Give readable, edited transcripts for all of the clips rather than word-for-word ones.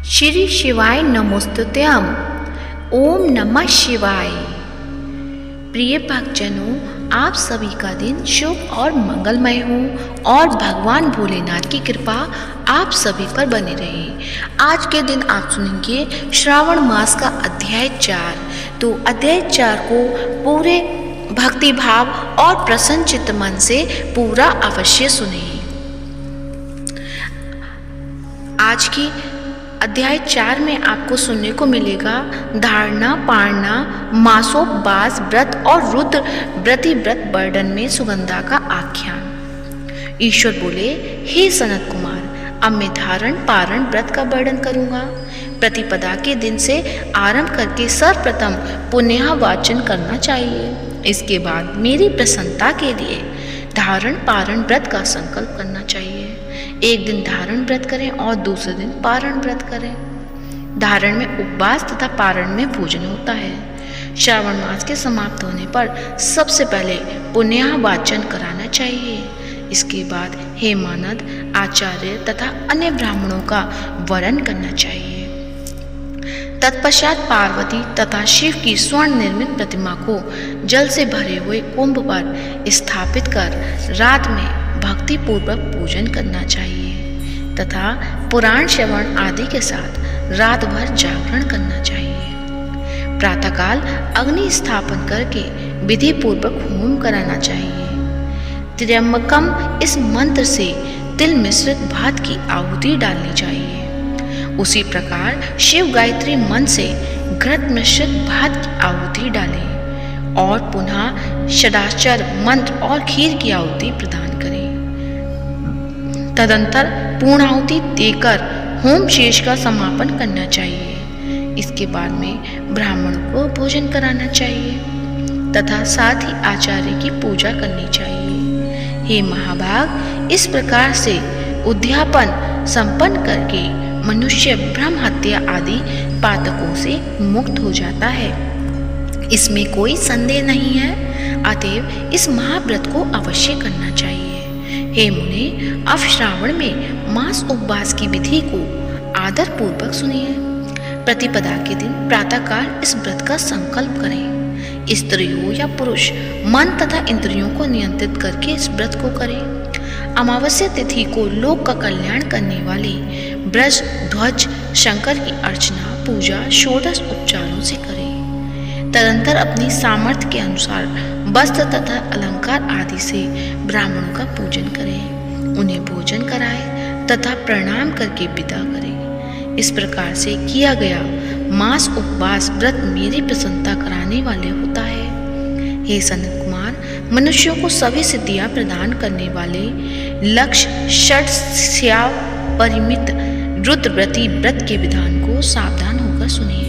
श्री शिवाय नमोस्तुत्यम। ओम नमः शिवाय। प्रिय भक्तजनों, आप सभी का दिन शुभ और मंगलमय हो और भगवान भोलेनाथ की कृपा आप सभी पर बनी रहे। आज के दिन आप सुनेंगे श्रावण मास का अध्याय 4। तो अध्याय 4 को पूरे भक्ति भाव और प्रसन्न चित्त मन से पूरा अवश्य सुने। आज की अध्याय 4 में आपको सुनने को मिलेगा धारणा, पारणा, मासोपवास व्रत और रुद्र व्रति व्रत वर्णन में सुगंधा का आख्यान। ईश्वर बोले, हे सनत कुमार, अब मैं धारण पारण व्रत का वर्णन करूंगा। प्रतिपदा के दिन से आरंभ करके सर्वप्रथम पुण्य वाचन करना चाहिए। इसके बाद मेरी प्रसन्नता के लिए धारण पारण व्रत का संकल्प करना चाहिए। एक दिन धारण व्रत करें और दूसरे दिन पारण व्रत करें। धारण में उपवास तथा पारण में भोजन होता है। श्रावण मास के समाप्त होने पर सबसे पहले पुण्य वाचन कराना चाहिए। इसके बाद हेमानद, आचार्य तथा अन्य ब्राह्मणों का वरण करना चाहिए। तत्पश्चात पार्वती तथा शिव की स्वर्ण निर्मित प्रतिमा को जल से भरे हुए कुंभ पर स्थापित कर रात में भक्ति पूर्वक पूजन करना चाहिए तथा पुराण श्रवण आदि के साथ रात भर जागरण करना चाहिए। प्रातःकाल अग्नि स्थापन करके विधि पूर्वक होम कराना चाहिए। त्र्यंबकम इस मंत्र से तिल मिश्रित भात की आहुति डालनी चाहिए। उसी प्रकार शिव गायत्री मंत्र से घृत मिश्रित भात की आहुति डालें और पुनः षडाक्षर मंत्र और खीर की आहुति प्रदान करें। तदंतर पूर्णाहुति देकर होम शेष का समापन करना चाहिए। इसके बाद में ब्राह्मण को भोजन कराना चाहिए तथा साथ ही आचार्य की पूजा करनी चाहिए। हे महाभाग, इस प्रकार से उद्यापन संपन्न करके मनुष्य ब्रह्म हत्या आदि पातकों से मुक्त हो जाता है। इसमें कोई संदेह नहीं है। अतएव इस महाव्रत को अवश्य करना चाहिए। हे मुने, अब श्रावण में मास उपवास की विधि को आदर पूर्वक सुनिए। प्रतिपदा के दिन प्रातःकाल इस व्रत का संकल्प करें। स्त्रियों या पुरुष मन तथा इंद्रियों को नियंत्रित करके इस व्रत को करें। अमावस्या तिथि को लोक का कल्याण करने वाले ब्रज ध्वज शंकर की अर्चना पूजा षोडश उपचारों से करें। तदंतर अपनी सामर्थ्य के अनुसार वस्त्र तथा अलंकार आदि से ब्राह्मणों का पूजन करें, उन्हें भोजन कराएं तथा प्रणाम करके विदा करें। इस प्रकार से किया गया मास उपवास व्रत मेरी प्रसन्नता कराने वाले होता है। हे सनत कुमार, मनुष्यों को सभी सिद्धियां प्रदान करने वाले लक्ष्य षट्स्या परिमित रुद्रव्रती व्रत के विधान को सावधान होकर सुनिए।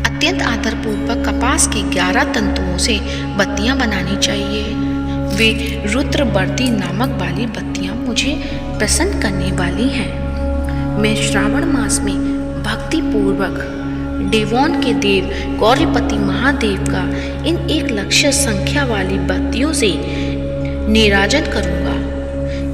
अत्यंत आदरपूर्वक कपास के 11 तंतुओं से बत्तियां बनानी चाहिए। वे रुद्रवर्ती नामक वाली बत्तियां मुझे प्रसन्न करने वाली हैं। मैं श्रावण मास में भक्ति पूर्वक डेवोन के देव गौरीपति महादेव का इन 1 लक्ष संख्या वाली बत्तियों से नीराजन करूंगा।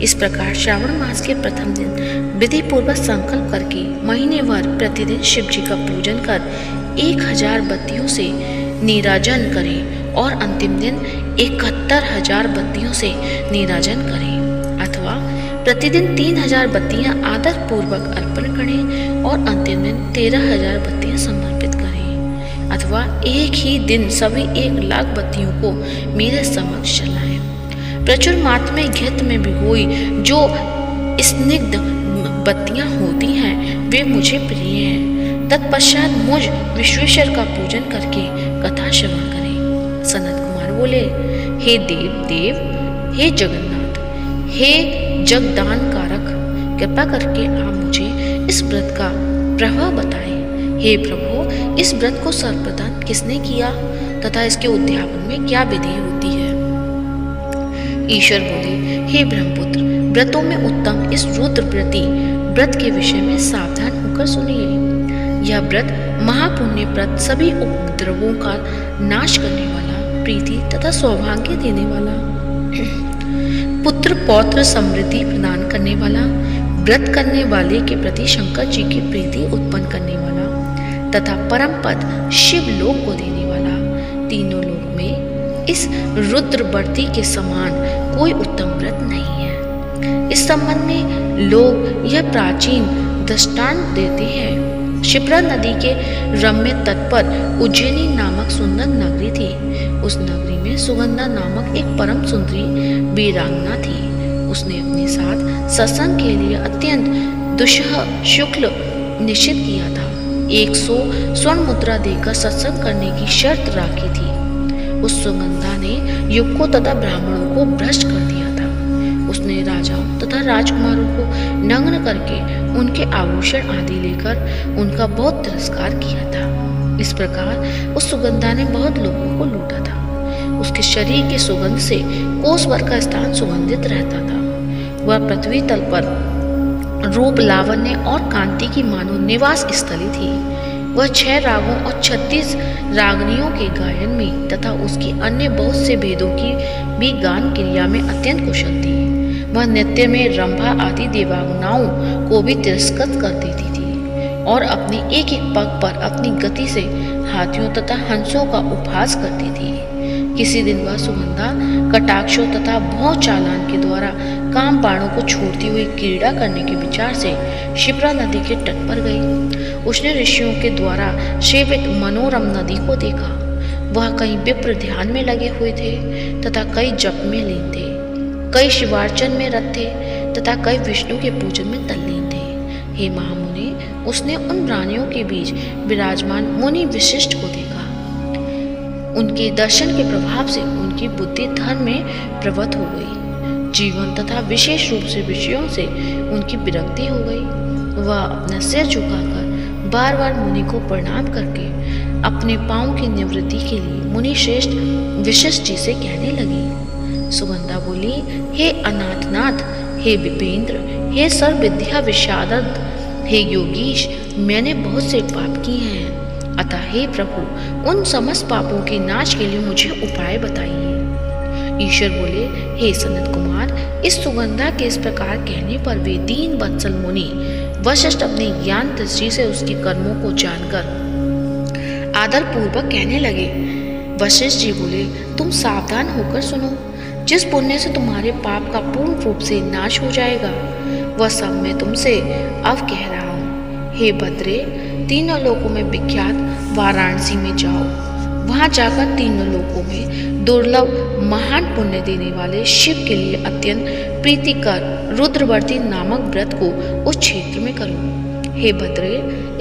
इस प्रकार श्रावण मास के प्रथम दिन विधि पूर्वक संकल्प करके महीने भर प्रतिदिन शिव जी का पूजन कर 1000 बत्तियों से नीराजन करें और अंतिम दिन 71,000 बत्तियों से नीराजन करें, अथवा प्रतिदिन 3000 बत्तियां आदर पूर्वक अर्पण करें और अंतिम दिन 13,000 बत्तियां समर्पित करें, अथवा एक ही दिन सभी 1,00,000 बत्तियों को मेरे समक्ष जलाएं। प्रचुर मात्रा में घृत में भिगोई जो स्निग्ध बत्तियां होती हैं वे मुझे प्रिय हैं। तत्पश्चात मुझ विश्वेश्वर का पूजन करके कथा श्रवण करें। सनत कुमार बोले, हे देव देव, हे जगन्नाथ, हे जगदान कारक, कृपा करके आप मुझे इस व्रत का प्रभाव बताएं। हे प्रभु, इस व्रत को सर्वप्रथम किसने किया तथा इसके उद्यापन में क्या विधि होती है? ईश्वर बोले, हे ब्रह्मपुत्र, व्रतों में उत्तम इस रुद्रव्रती व्रत के विषय में सावधान होकर सुनिए। यह व्रत महापुण्य व्रत, सभी उपद्रवों का नाश करने वाला, प्रीति तथा सौभाग्य देने वाला, पुत्र पौत्र समृद्धि प्रदान करने वाला व्रत करने वाले के प्रति शंकर जी की प्रीति उत्पन्न करने वाला तथा परम पद शिव लोक को देने वाला, तीनों लोक में इस रुद्रवर्ती के समान कोई उत्तम व्रत नहीं है। इस संबंध में लोग यह प्राचीन दृष्टांत देते हैं। क्षिप्रा नदी के रम्य तट पर उज्जैनी नामक सुंदर नगरी थी। उस नगरी में सुगंधा नामक एक परम सुंदरी वीरांगना थी। उसने अपने साथ सत्संग के लिए अत्यंत दुस्सह शुक्ल निश्चित किया था। 100 स्वर्ण मुद्रा देकर सत्संग करने की शर्त राखी थी। उस सुगंधा ने युवकों तथा ब्राह्मणों को भ्रष्ट कर दिया था। उसने राजाओं तथा राजकुमारों को नग्न करके उनके आभूषण आदि लेकर उनका बहुत तिरस्कार किया था। इस प्रकार उस सुगंधा ने बहुत लोगों को लूटा था। उसके शरीर के सुगंध से कोस भर का स्थान सुगंधित रहता था। वह पृथ्वी तल पर रूप, लावण्य और कांति की मानो निवास स्थली थी। वह 6 रागों और 36 रागनियों के गायन में तथा उसकी अन्य बहुत से भेदों की भी गान क्रिया में अत्यंत कुशल थी। वह नृत्य में रंभा आदि देवांगनाओं को भी तिरस्कृत कर देती थी और अपने एक एक पग पर अपनी गति से हाथियों तथा हंसों का उपहास करती थी। किसी दिन वह सुगंधा कटाक्षों तथा भौं चालान के द्वारा काम बाणों को छोड़ती हुई क्रीड़ा करने के विचार से क्षिप्रा नदी के तट पर गई। उसने ऋषियों के द्वारा सेवित मनोरम नदी को देखा। वह कई विप्र ध्यान में लगे हुए थे तथा कई जप में लीन थे, कई शिवार्चन में रत थे तथा कई विष्णु के पूजन में तल्लीन थे। हे महामुनि, उसने उन प्राणियों के बीच विराजमान मुनि विशिष्ट को देखा। उनके दर्शन के प्रभाव से उनकी बुद्धि धर्म में प्रवृत्त हो गई। जीवन तथा विशेष रूप से विषयों से उनकी विरक्ति हो गई। वह अपना सिर झुकाकर बार बार मुनि को प्रणाम करके अपने पांव की निवृत्ति के लिए मुनि श्रेष्ठ विशिष्ट जी से कहने लगी। सुगंधा बोली, हे अनाथनाथ, हे विपेंद्र, हे सर्व विद्या विशारद, हे योगीश, मैंने बहुत से पाप किए हैं। अतः हे प्रभु, उन समस्त पापों के नाश के लिए मुझे उपाय बताइए। ईश्वर बोले, हे सनत कुमार, इस सुगंधा के इस प्रकार कहने पर वे दीन वत्सल मुनि वशिष्ठ अपने ज्ञान दृष्टि से उसके कर्मों को जानकर आदर पूर्वक कहने लगे। वशिष्ठ जी बोले, तुम सावधान होकर सुनो। जिस पुण्य से तुम्हारे पाप का पूर्ण रूप से नाश हो जाएगा, वह सब मैं तुमसे अब कह रहा हूँ। हे भद्रे, तीनों लोकों में विख्यात वाराणसी में जाओ। वहां जाकर तीनों लोकों में दुर्लभ महान पुण्य देने वाले शिव के लिए अत्यंत प्रीतिकर रुद्रवर्ती नामक व्रत को उस क्षेत्र में करो। हे भद्रे,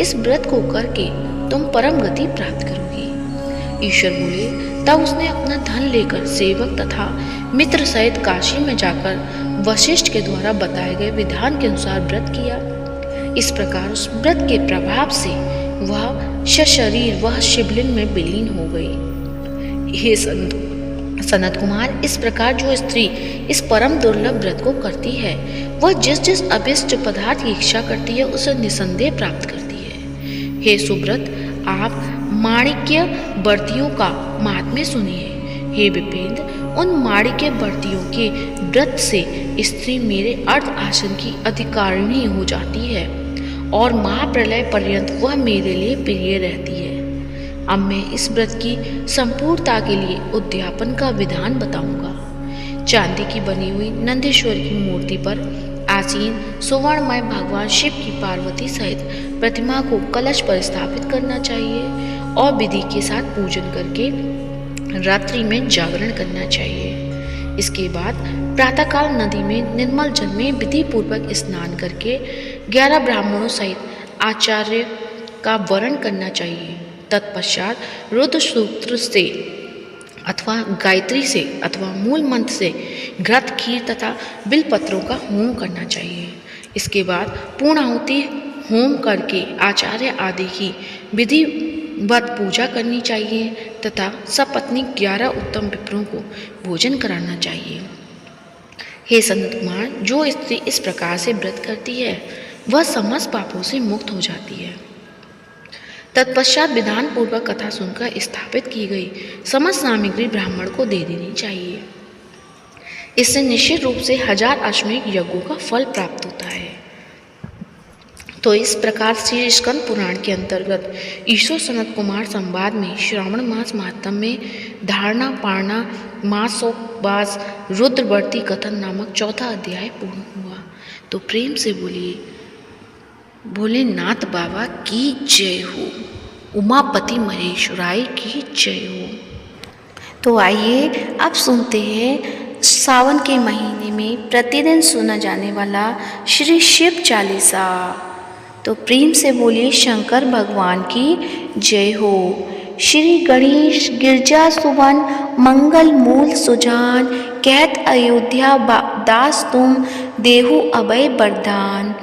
इस व्रत को करके तुम परम गति प्राप्त करोगे। ईश्वर बोले, तब उसने अपना धन लेकर सेवक तथा मित्र सहित काशी में जाकर वशिष्ठ के द्वारा बताए गए विधान के अनुसार व्रत किया। इस प्रकार उस व्रत के प्रभाव से वह सशरीर वह शिवलिंग में विलीन हो गई। हे सनत कुमार, इस प्रकार जो स्त्री इस परम दुर्लभ व्रत को करती है, वह जिस जिस अभिष्ट पदार्थ की इच्छा करती है उसे निसंदेह प्राप्त करती है। हे सुव्रत, आप माणिक्य व्रतियों का महात्म्य सुनिए। हे विपेंद्र, उन माणिक्य व्रतियों के व्रत से स्त्री मेरे अर्थ आसन की अधिकारिणी हो जाती है और महाप्रलय पर्यंत वह मेरे लिए प्रिय रहती है। अब मैं इस व्रत की संपूर्णता के लिए उद्यापन का विधान बताऊंगा। चांदी की बनी हुई नंदीश्वर की मूर्ति पर आसीन सुवर्णमय भगवान शिव की पार्वती सहित प्रतिमा को कलश पर स्थापित करना चाहिए और विधि के साथ पूजन करके रात्रि में जागरण करना चाहिए। इसके बाद प्रातःकाल नदी में निर्मल जल में विधि पूर्वक स्नान करके 11 ब्राह्मणों सहित आचार्य का वरण करना चाहिए। तत्पश्चात रुद्र सूत्र से अथवा गायत्री से अथवा मूल मंत्र से घृत, खीर तथा बिलपत्रों का होम करना चाहिए। इसके बाद पूर्णाहुति होम करके आचार्य आदि की विधिवत पूजा करनी चाहिए तथा सपत्नी 11 उत्तम विप्रों को भोजन कराना चाहिए। हे सनत कुमार, जो स्त्री इस प्रकार से व्रत करती है वह समस्त पापों से मुक्त हो जाती है। तत्पश्चात विधान पूर्वक कथा सुनकर स्थापित की गई समस्त सामग्री ब्राह्मण को दे देनी चाहिए। इससे निश्चित रूप से 1000 अश्वमेध यज्ञों का फल प्राप्त होता है। तो इस प्रकार से स्कंद पुराण के अंतर्गत ईश्वर सनत कुमार संवाद में श्रावण मास महात्म में धारणा पारणा मासोपास रुद्रवर्ती कथन नामक चौथा अध्याय पूर्ण हुआ। तो प्रेम से बोलिए भोलेनाथ बाबा की जय हो, उमापति महेश्वराय की जय हो। तो आइए अब सुनते हैं सावन के महीने में प्रतिदिन सुना जाने वाला श्री शिव चालीसा। तो प्रेम से बोलिए शंकर भगवान की जय हो। श्री गणेश गिरजा सुवन मंगल मूल सुजान, कहत अयोध्या दास तुम देहु अभय वरदान।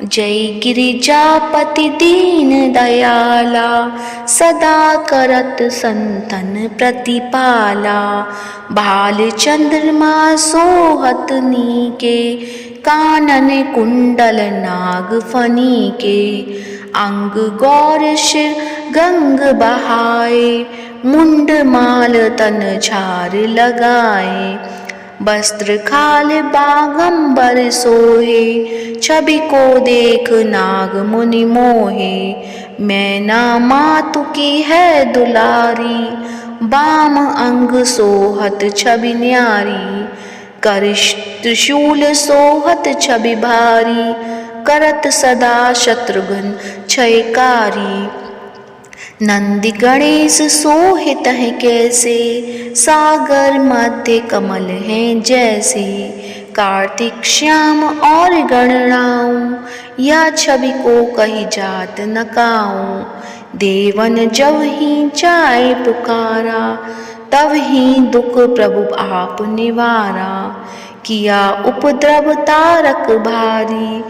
जय गिरिजापति दीन दयाला, सदा करत संतन प्रतिपाला। भाल चंद्रमा सोहत नीके, कानन कुंडल नाग फनी के। अंग गौर शिर गंग बहाए, मुंड माल तन झार लगाए। वस्त्र खाल बागंबर सोहे, छवि को देख नाग मुनि मोहे। मैना मातु की है दुलारी, बाम अंग सोहत छवि न्यारी। कर त्रिशूल सोहत छवि भारी, करत सदा शत्रुघ्न क्षयकारी। नंदी गणेश सोहित है कैसे, सागर मध्य कमल हैं जैसे। कार्तिक श्याम और गणराऊं, या छवि को कही जात न काऊं। देवन जब ही चाहे पुकारा, तब ही दुख प्रभु आप निवारा। किया उपद्रव तारक भारी,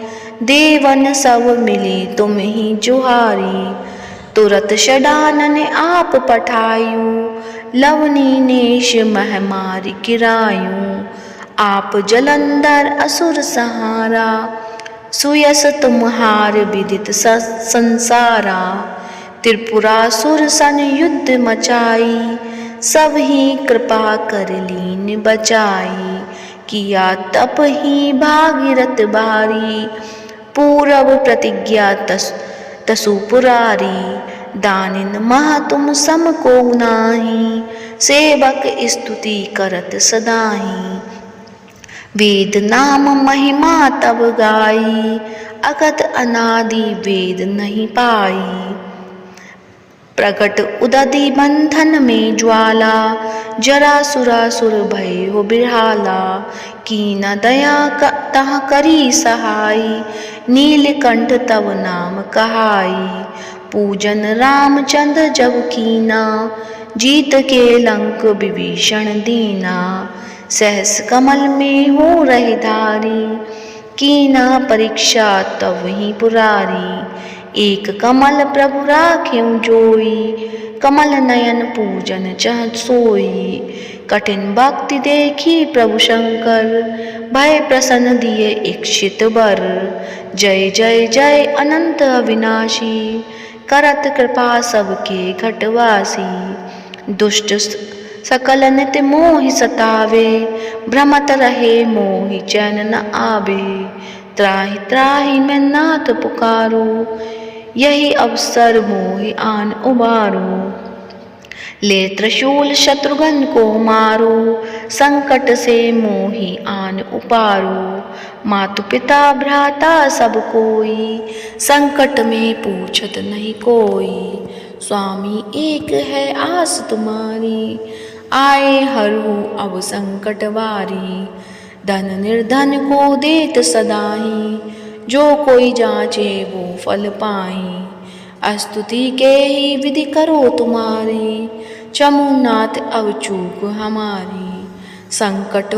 देवन सब मिली तुम ही जुहारी। तुरत षडानन आप पठायूं, लवनी नेश महामारी गिरायूं। आप जलंधर असुर सहारा, सुयस तुम्हार विदित संसारा। त्रिपुरासुर सन युद्ध मचाई, सब ही कृपा कर लीन बचाई। किया तप ही भागीरथ भारी, पूरब प्रतिज्ञा तसु पुरारी। दानिन मह तुम सम को नाही, सेवक स्तुति करत सदाही। वेद नाम महिमा तब गाई, अगत अनादि वेद नहीं पाई। प्रकट उदधि बंधन में ज्वाला, जरा सुरासुर भय हो बिरहाला। कीन दया तह करी सहाई, नीलकंठ तब नाम कहाई। पूजन रामचंद्र जब कीना, जीत के लंक विभीषण दीना। सहस कमल में हो रहे धारी, कीना परीक्षा तब ही पुरारी। एक कमल प्रभु राख्यं जोई, कमल नयन पूजन चह सोई। कठिन भक्ति देखी प्रभु शंकर, भय प्रसन्न दिए इक्षित वर। जय जय जय अनंत अविनाशी, करत कृपा सबके घटवासी। दुष्ट सकल नित मोहि सतावे, भ्रमत रहे मोहि चैन न आवे। त्राहि त्राहि मैं नाथ पुकारो, यही अवसर मोहि आन उबारो। ले त्रिशूल शत्रुघ्न को मारो, संकट से मोहि आन उपारो। मातु पिता भ्राता सब कोई, संकट में पूछत नहीं कोई। स्वामी एक है आस तुम्हारी, आए हरहु अब संकट वारी। धन निर्धन को देत सदाही, जो कोई जांचे वो फल पाई। स्तुति के ही विधि करो तुम्हारी, चमुनाथ अब चूक हमारी। संकट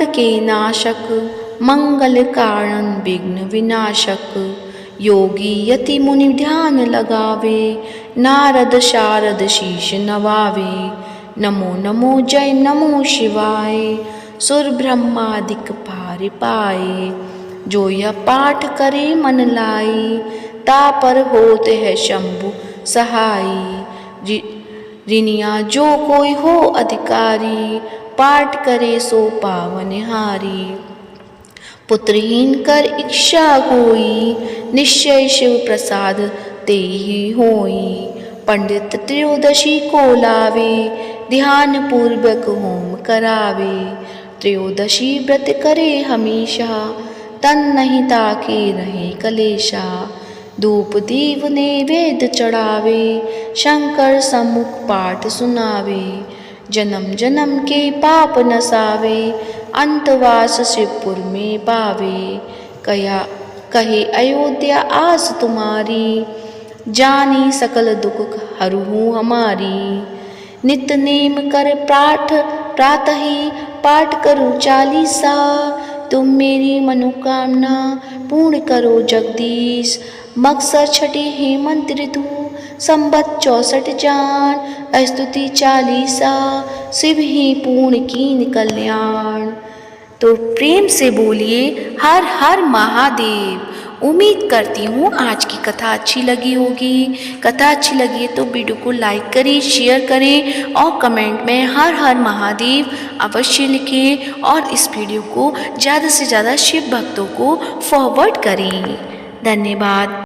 के नाशक, मंगल कारण विघ्न विनाशक। योगी यति मुनि ध्यान लगावे, नारद शारद शीश नवावे। नमो नमो जय नमो शिवाय, सुर ब्रह्मादिक पार पाए। जो यह पाठ करे मन लाई, तापर होते है शंभु सहाई। ऋनिया जो कोई हो अधिकारी, पाठ करे सो पावनहारी। पुत्रहीन कर इच्छा कोई, निश्चय शिव प्रसाद तेहि होई। पंडित त्रयोदशी को लावे, ध्यान पूर्वक होम करावे। त्रयोदशी व्रत करे हमेशा, तन नहीं ताके रहे कलेशा। धूप दीप नैवेद्य चढ़ावे, शंकर सम्मुख पाठ सुनावे। जन्म जन्म के पाप नसावे, अंतवास शिवपुर में पावे। कहे अयोध्या आस तुम्हारी, जानी सकल दुख हरहूँ हमारी। नित नेम कर पाठ प्रातः ही पाठ करो चालीसा। तुम मेरी मनोकामना पूर्ण करो जगदीश। मकसर छठी हेमंत ऋतु, संबत 64 जान। स्तुति चालीसा, शिव ही पूर्ण कीन कल्याण। तो प्रेम से बोलिए हर हर महादेव। उम्मीद करती हूँ आज की कथा अच्छी लगी होगी। कथा अच्छी लगी है तो वीडियो को लाइक करें, शेयर करें और कमेंट में हर हर महादेव अवश्य लिखें। और इस वीडियो को ज़्यादा से ज़्यादा शिव भक्तों को फॉरवर्ड करें। धन्यवाद।